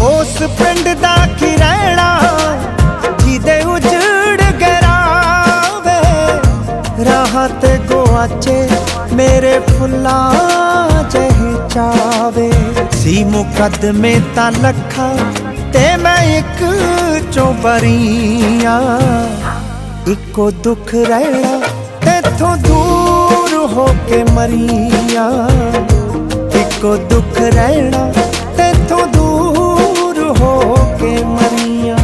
उस पिंड दा की रहना जिदे उजड़ गरावे, राहत गुआचे मेरे फुल्ला जही चावे। सी मुकदमे ता लखा ते मैं एक चों बरिया, इको दुख रहना तेथों दूर हो के मरिया, इको दुख रहना तेथों दूर हो के मरिया।